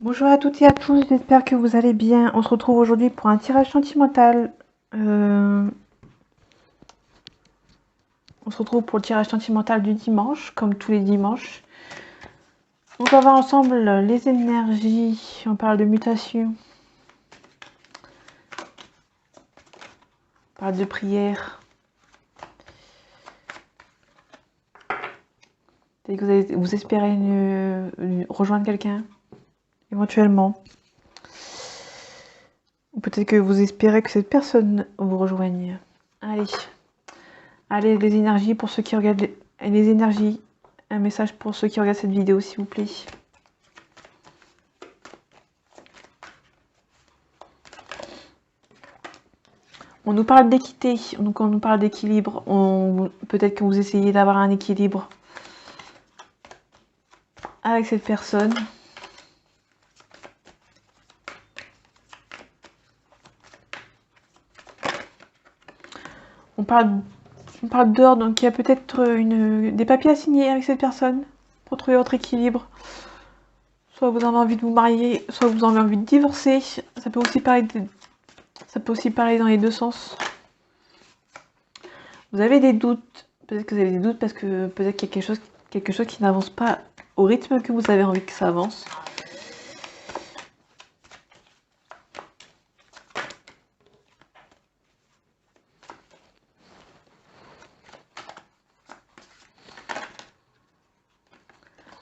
Bonjour à toutes et à tous, j'espère que vous allez bien. On se retrouve aujourd'hui pour un tirage sentimental. On se retrouve pour le tirage sentimental du dimanche, comme tous les dimanches. On va voir ensemble les énergies. On parle de mutation. On parle de prière. Peut-être que vous espérez rejoindre quelqu'un, éventuellement. Ou peut-être que vous espérez que cette personne vous rejoigne. Allez, les énergies pour ceux qui regardent les énergies. Un message pour ceux qui regardent cette vidéo, s'il vous plaît. On nous parle d'équité, donc on nous parle d'équilibre. Peut-être que vous essayez d'avoir un équilibre avec cette personne. On parle dehors, donc il y a peut-être des papiers à signer avec cette personne pour trouver votre équilibre. Soit vous avez envie de vous marier, soit vous avez envie de divorcer. Ça peut aussi parler dans les deux sens. Vous avez des doutes. Peut-être que vous avez des doutes parce que peut-être qu'il y a quelque chose qui n'avance pas au rythme que vous avez envie que ça avance.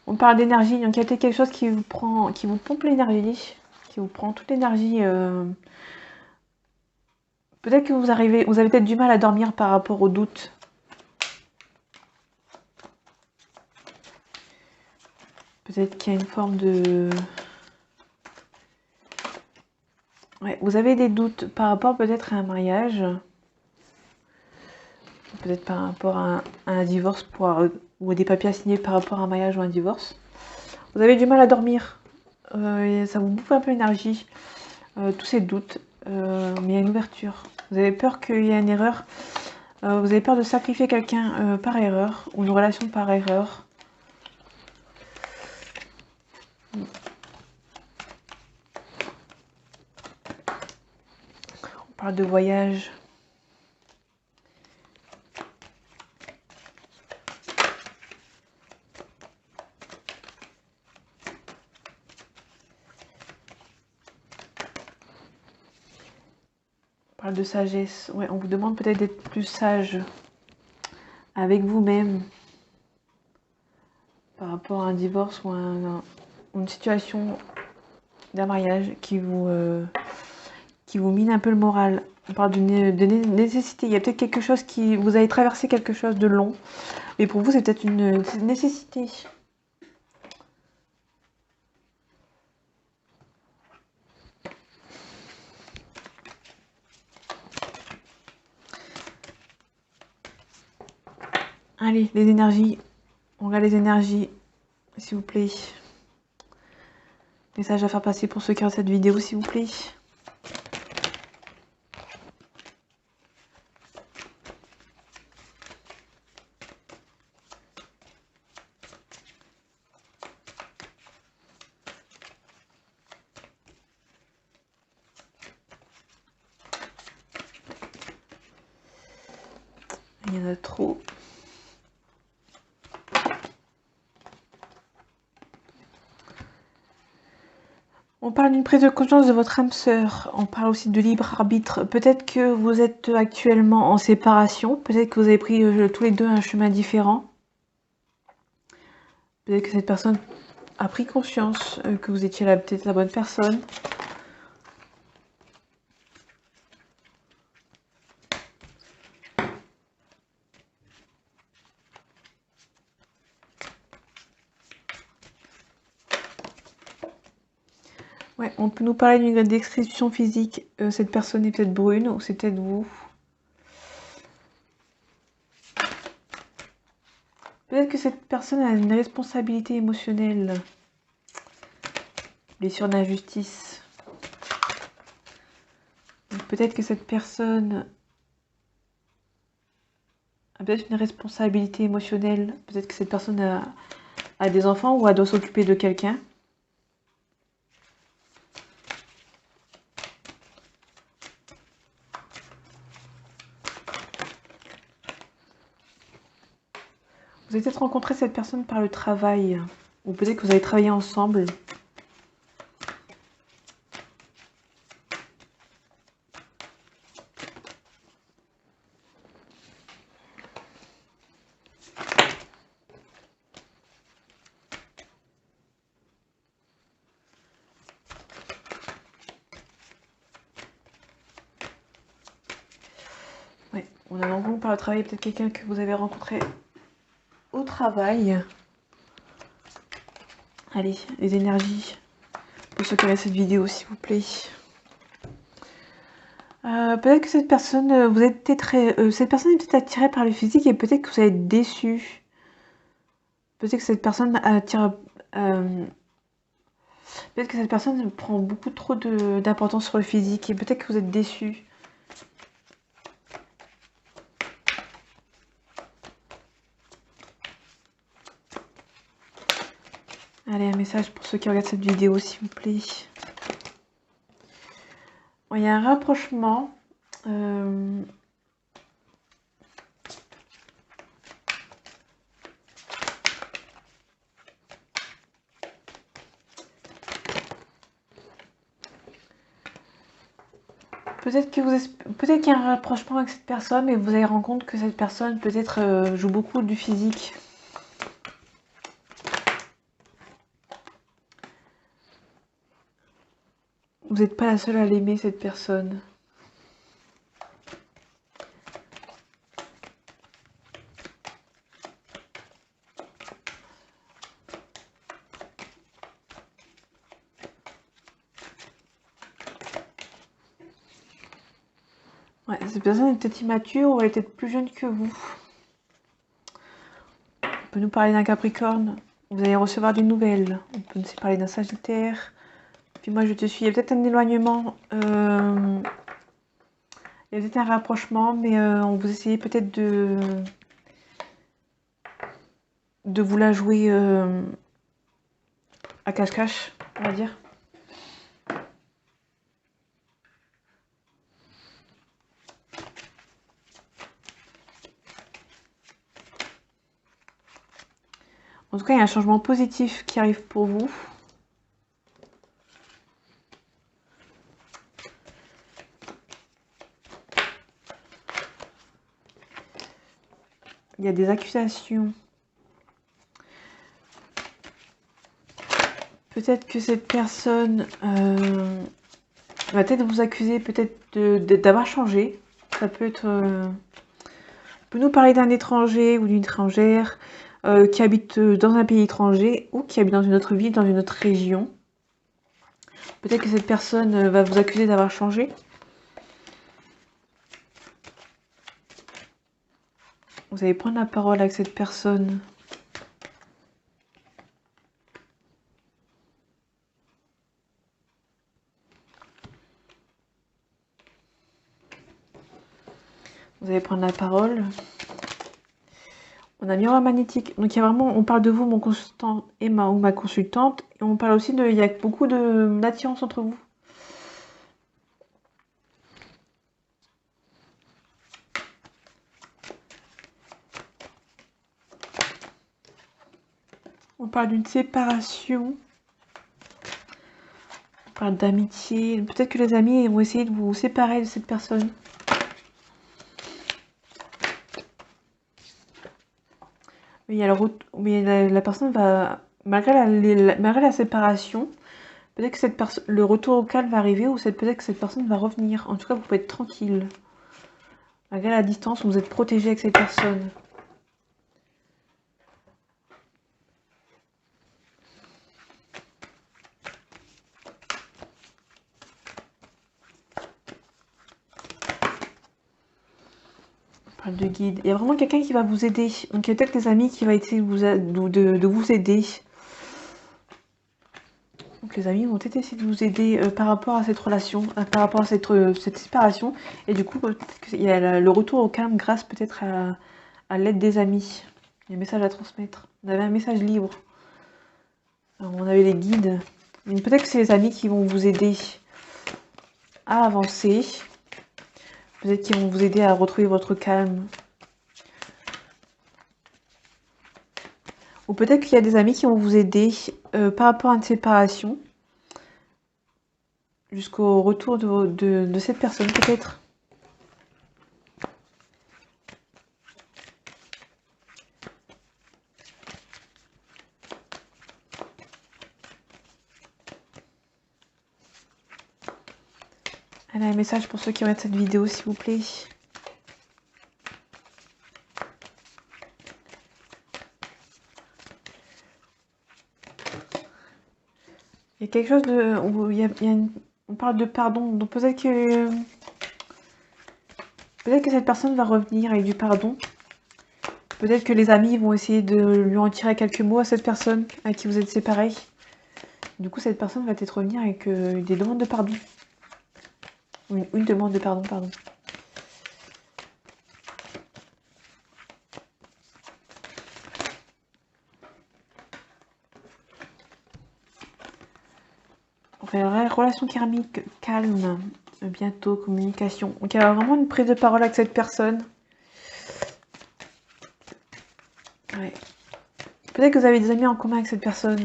On parle d'énergie, donc il y a peut-être quelque chose qui vous pompe l'énergie, qui vous prend toute l'énergie. Peut-être que vous avez peut-être du mal à dormir par rapport aux doutes. Peut-être qu'il y a une forme de... Ouais, vous avez des doutes par rapport peut-être à un mariage. Peut-être par rapport à un divorce ou des papiers à signer par rapport à un mariage ou un divorce. Vous avez du mal à dormir. Ça vous bouffe un peu l'énergie. Tous ces doutes. Mais il y a une ouverture. Vous avez peur qu'il y ait une erreur. Vous avez peur de sacrifier quelqu'un par erreur. Ou une relation par erreur. On parle de voyage. On parle de sagesse. Ouais, on vous demande peut-être d'être plus sage avec vous-même par rapport à un divorce ou à une situation d'un mariage qui vous mine un peu le moral. On parle de nécessité. Il y a peut-être quelque chose vous avez traversé quelque chose de long, mais pour vous c'est peut-être une nécessité. Allez, les énergies. On regarde les énergies, s'il vous plaît. Message à faire passer pour ceux qui regardent cette vidéo, s'il vous plaît. Il y en a trop. On parle d'une prise de conscience de votre âme sœur. On parle aussi de libre arbitre. Peut-être que vous êtes actuellement en séparation. Peut-être que vous avez pris tous les deux un chemin différent. Peut-être que cette personne a pris conscience que vous étiez peut-être la bonne personne. Ouais, on peut nous parler d'une description physique. Cette personne est peut-être brune ou c'est peut-être vous. Peut-être que cette personne a une responsabilité émotionnelle. Blessure d'injustice. Peut-être que cette personne a peut-être une responsabilité émotionnelle. Peut-être que cette personne a des enfants ou elle doit s'occuper de quelqu'un. Vous avez peut-être rencontré cette personne par le travail, ou peut-être que vous avez travaillé ensemble. Ouais, on a rencontré par le travail peut-être quelqu'un que vous avez rencontré au travail. Allez, les énergies pour ceux qui regardent cette vidéo, s'il vous plaît. Peut-être que cette personne, vous êtes peut-être, cette personne est peut-être attirée par le physique et peut-être que vous allez être déçu. Peut-être que cette personne attire, peut-être que cette personne prend beaucoup trop d'importance sur le physique et peut-être que vous êtes déçu. Allez, un message pour ceux qui regardent cette vidéo, s'il vous plaît. Bon, il y a un rapprochement. Peut-être qu'il y a un rapprochement avec cette personne, mais vous allez rendre compte que cette personne peut-être joue beaucoup du physique. Vous n'êtes pas la seule à l'aimer, cette personne. Ouais, cette personne est peut-être immature ou elle est peut-être plus jeune que vous. On peut nous parler d'un Capricorne. Vous allez recevoir des nouvelles. On peut nous parler d'un Sagittaire. Puis moi, je te suis. Il y a peut-être un éloignement. Il y a peut-être un rapprochement, mais on vous essayez peut-être de vous la jouer à cache-cache, on va dire. En tout cas, il y a un changement positif qui arrive pour vous. Il y a des accusations. Peut-être que cette personne va peut-être vous accuser peut-être d'avoir changé. Ça peut être... on peut nous parler d'un étranger ou d'une étrangère qui habite dans un pays étranger ou qui habite dans une autre ville, dans une autre région. Peut-être que cette personne va vous accuser d'avoir changé. Vous allez prendre la parole avec cette personne. Vous allez prendre la parole. On a miroir magnétique. Donc il y a vraiment, on parle de vous, mon consultant et ma consultante. Et on parle aussi il y a beaucoup d'attirance entre vous. On parle d'une séparation. On parle d'amitié. Peut-être que les amis vont essayer de vous séparer de cette personne. Mais la personne va, malgré la séparation, peut-être que le retour au calme va arriver ou peut-être que cette personne va revenir. En tout cas, vous pouvez être tranquille. Malgré la distance, vous êtes protégé avec cette personne. On parle de guide. Il y a vraiment quelqu'un qui va vous aider. Donc il y a peut-être des amis qui vont essayer de vous aider. Donc les amis vont peut-être essayer de vous aider par rapport à cette relation, par rapport à cette séparation. Et du coup, peut-être qu'il y a le retour au calme grâce peut-être à l'aide des amis. Il y a un message à transmettre. On avait un message libre. Alors, on avait les guides. Peut-être que c'est les amis qui vont vous aider à avancer. Peut-être qu'ils vont vous aider à retrouver votre calme. Ou peut-être qu'il y a des amis qui vont vous aider par rapport à une séparation. Jusqu'au retour de cette personne, peut-être. Allez, un message pour ceux qui regardent cette vidéo, s'il vous plaît. Il y a quelque chose de... on parle de pardon, donc peut-être que cette personne va revenir avec du pardon. Peut-être que les amis vont essayer de lui en tirer quelques mots à cette personne à qui vous êtes séparés. Du coup, cette personne va peut-être revenir avec des demandes de pardon. Une demande de pardon, pardon. Enfin, relation karmique, calme, bientôt, communication. Donc il y a vraiment une prise de parole avec cette personne. Ouais. Peut-être que vous avez des amis en commun avec cette personne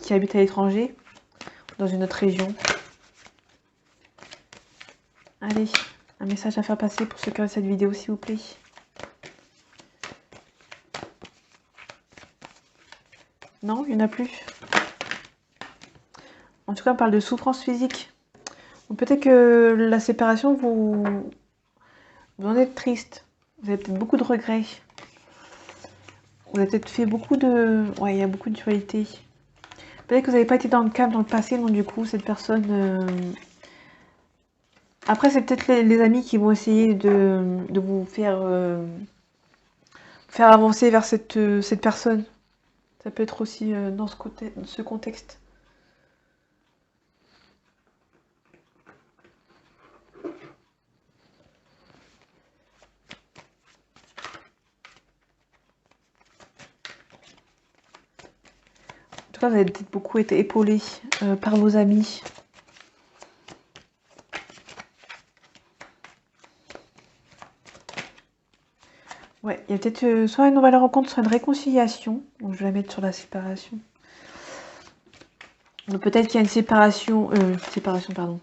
qui habite à l'étranger, dans une autre région. Allez, un message à faire passer pour ceux qui regardent cette vidéo, s'il vous plaît. Non, il n'y en a plus. En tout cas, on parle de souffrance physique. Peut-être que la séparation, vous en êtes triste. Vous avez peut-être beaucoup de regrets. Vous avez peut-être fait beaucoup de... Ouais, il y a beaucoup de dualité. Peut-être que vous n'avez pas été dans le calme dans le passé, donc du coup, cette personne... Après, c'est peut-être les amis qui vont essayer de vous faire avancer vers cette personne. Ça peut être aussi dans ce contexte. En tout cas, vous avez peut-être beaucoup été épaulé par vos amis. Ouais, il y a peut-être soit une nouvelle rencontre, soit une réconciliation. Donc, je vais la mettre sur la séparation. Peut-être qu'il y a une séparation, pardon.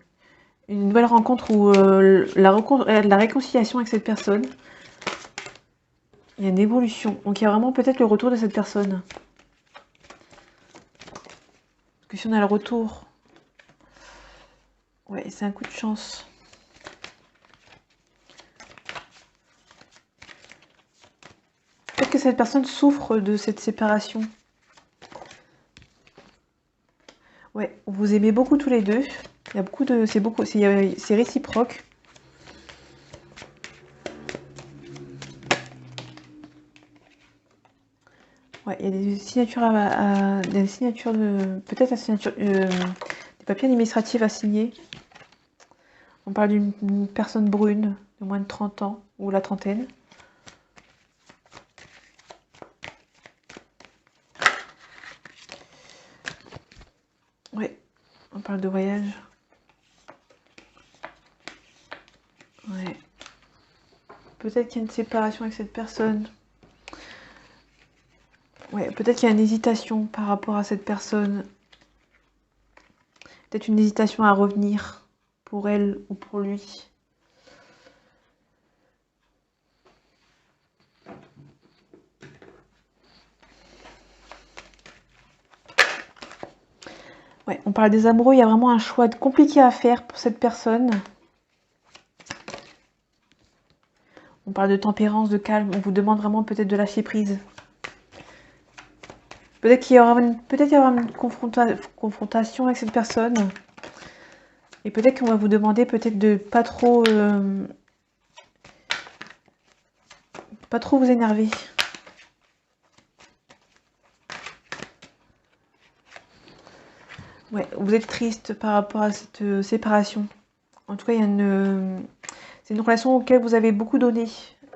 Une nouvelle rencontre ou la réconciliation avec cette personne. Il y a une évolution. Donc, il y a vraiment peut-être le retour de cette personne. Parce que si on a le retour... Ouais, c'est un coup de chance. Peut-être que cette personne souffre de cette séparation. Ouais, vous aimez beaucoup tous les deux. Il y a beaucoup de... C'est réciproque. Ouais, il y a des signatures des signatures de... Peut-être la signature... des papiers administratifs à signer. On parle d'une personne brune de moins de 30 ans, ou la trentaine. Ouais, on parle de voyage. Ouais. Peut-être qu'il y a une séparation avec cette personne. Ouais, peut-être qu'il y a une hésitation par rapport à cette personne. Peut-être une hésitation à revenir pour elle ou pour lui. Ouais, on parle des amoureux, il y a vraiment un choix compliqué à faire pour cette personne. On parle de tempérance, de calme, on vous demande vraiment peut-être de lâcher prise. Peut-être qu'il y aura une confrontation avec cette personne. Et peut-être qu'on va vous demander peut-être de pas trop vous énerver. Ouais, vous êtes triste par rapport à cette séparation. En tout cas, c'est une relation auquel vous avez beaucoup donné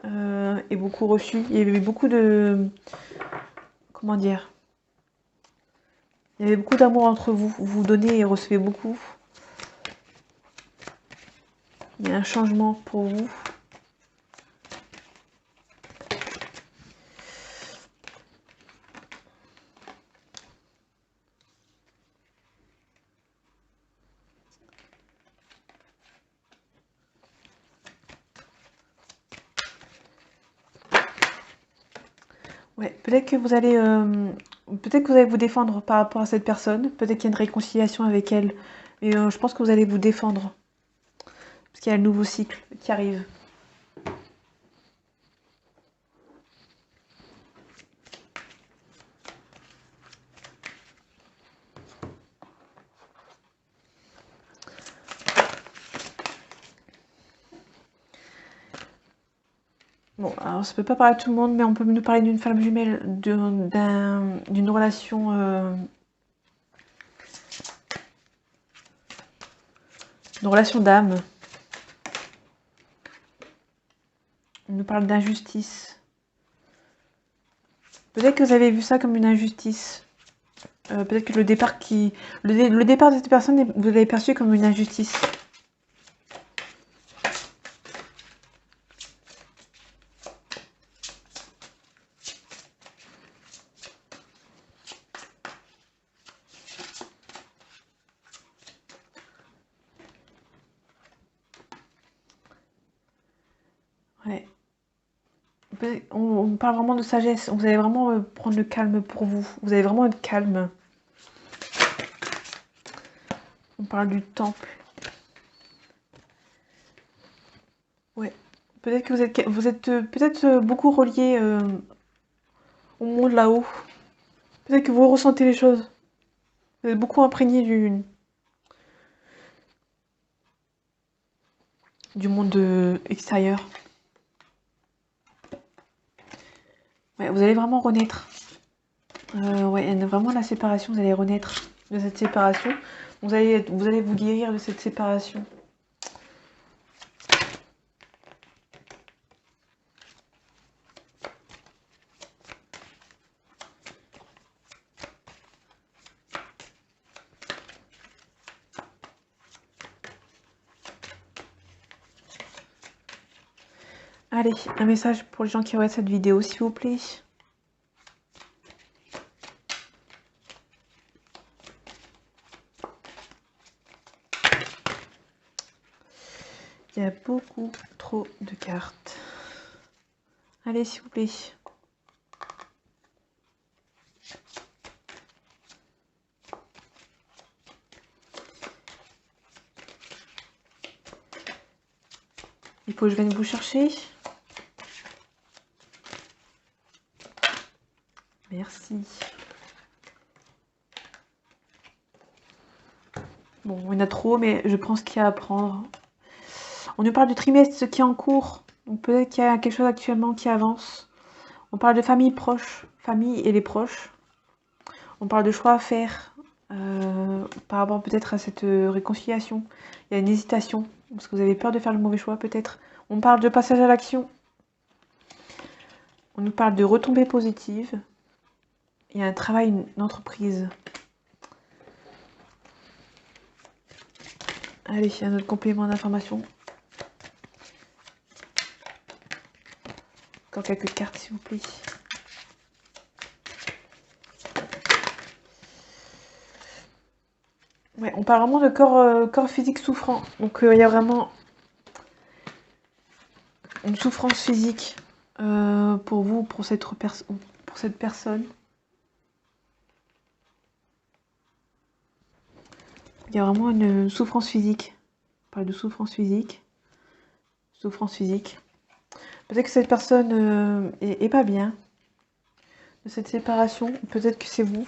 et beaucoup reçu. Il y avait beaucoup de... Comment dire? Il y avait beaucoup d'amour entre vous. Vous donnez et recevez beaucoup. Il y a un changement pour vous. Ouais, peut-être que vous allez vous défendre par rapport à cette personne. Peut-être qu'il y a une réconciliation avec elle. Mais je pense que vous allez vous défendre. Parce qu'il y a le nouveau cycle qui arrive. Bon, alors ça peut pas parler à tout le monde, mais on peut nous parler d'une femme jumelle, d'une relation, d'âme. On nous parle d'injustice. Peut-être que vous avez vu ça comme une injustice. Peut-être que le départ de cette personne, vous l'avez perçu comme une injustice. Ouais. On parle vraiment de sagesse. Vous allez vraiment prendre le calme pour vous. Vous allez vraiment être calme. On parle du temple. Ouais. Peut-être que vous êtes peut-être beaucoup relié au monde là-haut. Peut-être que vous ressentez les choses. Vous êtes beaucoup imprégné du monde extérieur. Ouais, vous allez vraiment renaître. Ouais, il y a vraiment la séparation. Vous allez renaître de cette séparation. Vous allez vous guérir de cette séparation. Allez, un message pour les gens qui regardent cette vidéo, s'il vous plaît. Il y a beaucoup trop de cartes. Allez, s'il vous plaît. Il faut que je vienne vous chercher. Merci. Bon, il y en a trop, mais je prends ce qu'il y a à prendre. On nous parle du trimestre, ce qui est en cours. Donc peut-être qu'il y a quelque chose actuellement qui avance. On parle de famille proche, famille et les proches. On parle de choix à faire par rapport peut-être à cette réconciliation. Il y a une hésitation, parce que vous avez peur de faire le mauvais choix peut-être. On parle de passage à l'action. On nous parle de retombées positives. Il y a un travail, une entreprise. Allez, il y a un autre complément d'information. Encore quelques cartes, s'il vous plaît. Ouais, on parle vraiment de corps physique souffrant. Donc il y a vraiment une souffrance physique pour vous, pour cette personne. Il y a vraiment une souffrance physique. On parle de souffrance physique. Souffrance physique. Peut-être que cette personne est pas bien de cette séparation. Peut-être que c'est vous.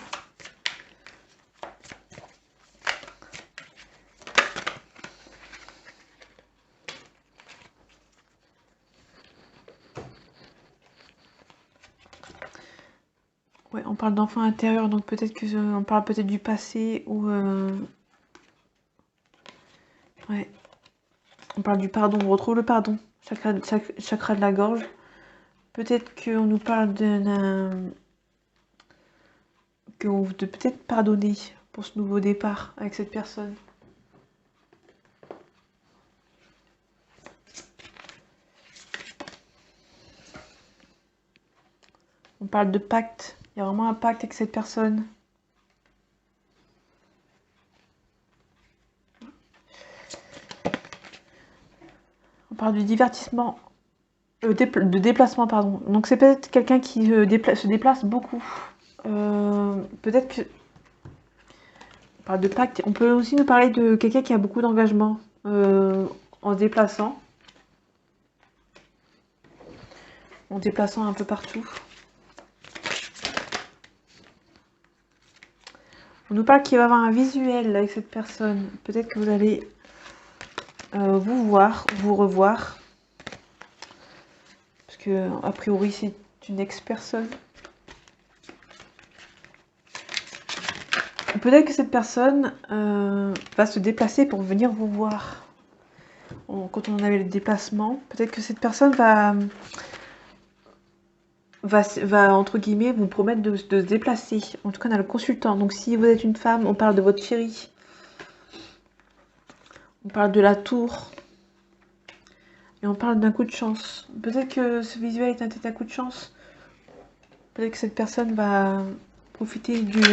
Ouais, on parle d'enfant intérieur, donc peut-être que on parle peut-être du passé ou ouais. On parle du pardon, on retrouve le pardon, chakra de la gorge. Peut-être qu'on nous parle de peut-être pardonner pour ce nouveau départ avec cette personne. On parle de pacte. Il y a vraiment un pacte avec cette personne. On parle du divertissement. de déplacement, pardon. Donc c'est peut-être quelqu'un qui se déplace beaucoup. Peut-être que... On parle de pacte. On peut aussi nous parler de quelqu'un qui a beaucoup d'engagement en se déplaçant. En déplaçant un peu partout. On nous parle qu'il va y avoir un visuel avec cette personne. Peut-être que vous allez vous voir, vous revoir. Parce que, a priori, c'est une ex-personne. Peut-être que cette personne va se déplacer pour venir vous voir. Quand on avait le déplacement, peut-être que cette personne va entre guillemets, vous promettre de se déplacer. En tout cas, on a le consultant. Donc, si vous êtes une femme, on parle de votre chéri. On parle de la tour. Et on parle d'un coup de chance. Peut-être que ce visuel est un tête à coup de chance. Peut-être que cette personne va profiter du...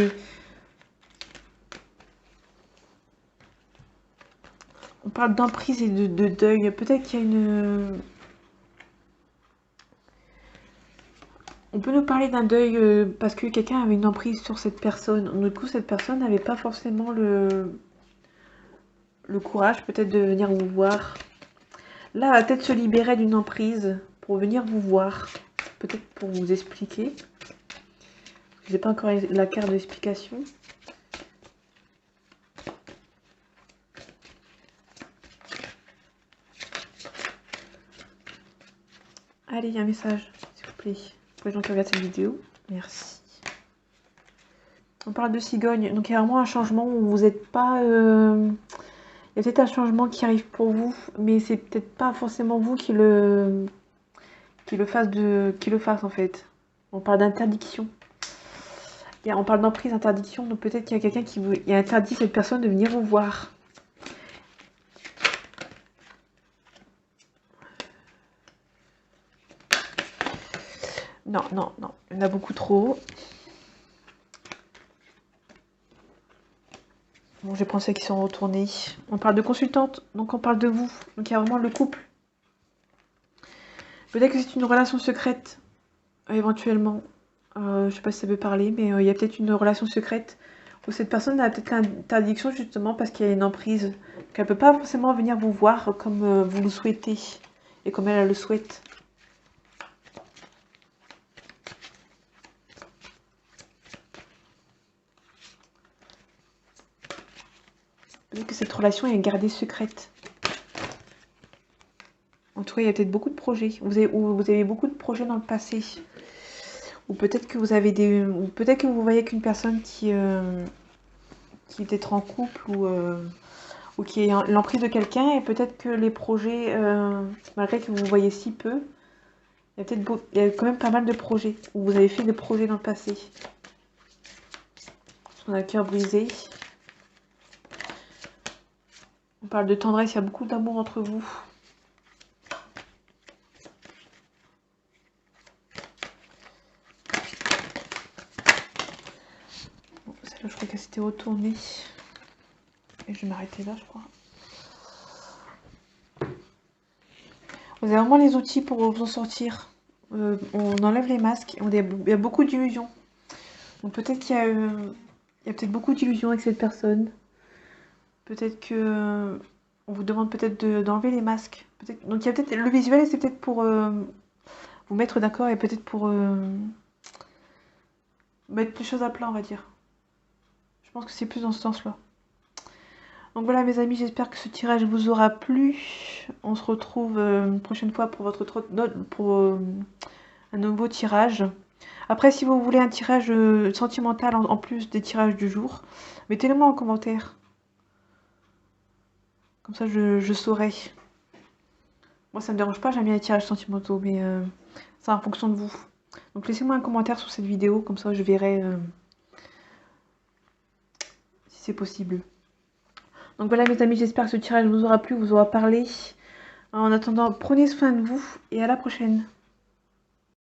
On parle d'emprise et de deuil. Peut-être qu'il y a une... On peut nous parler d'un deuil parce que quelqu'un avait une emprise sur cette personne. Du coup, cette personne n'avait pas forcément le courage peut-être de venir vous voir. Là, elle va peut-être se libérer d'une emprise pour venir vous voir. Peut-être pour vous expliquer. Je n'ai pas encore la carte d'explication. Allez, il y a un message, s'il vous plaît. Pour les gens qui regardent cette vidéo. Merci. On parle de cigogne. Donc, il y a vraiment un changement où vous n'êtes pas... Il y a peut-être un changement qui arrive pour vous, mais c'est peut-être pas forcément vous qui le fasse en fait. On parle d'interdiction. On parle d'emprise, interdiction, donc peut-être qu'il y a quelqu'un qui a interdit cette personne de venir vous voir. Non, non, non, il y en a beaucoup trop. Bon, j'ai pensé qu'ils sont retournés. On parle de consultante, donc on parle de vous. Donc il y a vraiment le couple. Peut-être que c'est une relation secrète, éventuellement. Je sais pas si ça peut parler, mais il y a peut-être une relation secrète où cette personne a peut-être l'interdiction justement parce qu'il y a une emprise. Qu'elle peut pas forcément venir vous voir comme vous le souhaitez et comme elle le souhaite. Peut-être que cette relation est gardée secrète. En tout cas, il y a peut-être beaucoup de projets. Vous avez beaucoup de projets dans le passé. Ou peut-être que vous avez des... Ou peut-être que vous voyez qu'une personne qui est peut-être en couple ou qui est l'emprise de quelqu'un. Et peut-être que les projets, malgré que vous voyez si peu, il y a quand même pas mal de projets. Où vous avez fait des projets dans le passé. On a le cœur brisé. On parle de tendresse, il y a beaucoup d'amour entre vous. Bon, celle-là, je crois qu'elle s'était retournée. Et je vais m'arrêter là, je crois. Vous avez vraiment les outils pour vous en sortir. On enlève les masques. Il y a beaucoup d'illusions. Donc peut-être qu'il y a peut-être beaucoup d'illusions avec cette personne. Peut-être que on vous demande peut-être d'enlever les masques. Donc il y a peut-être le visuel, c'est peut-être pour vous mettre d'accord et peut-être pour mettre les choses à plat, on va dire. Je pense que c'est plus dans ce sens-là. Donc voilà mes amis, j'espère que ce tirage vous aura plu. On se retrouve une prochaine fois pour un nouveau tirage. Après, si vous voulez un tirage sentimental en plus des tirages du jour, mettez-le moi en commentaire. Comme ça, je saurai. Moi, ça me dérange pas, j'aime bien les tirages sentimentaux, mais c'est en fonction de vous. Donc laissez-moi un commentaire sur cette vidéo, comme ça je verrai si c'est possible. Donc voilà mes amis, j'espère que ce tirage vous aura plu, vous aura parlé. En attendant, prenez soin de vous et à la prochaine.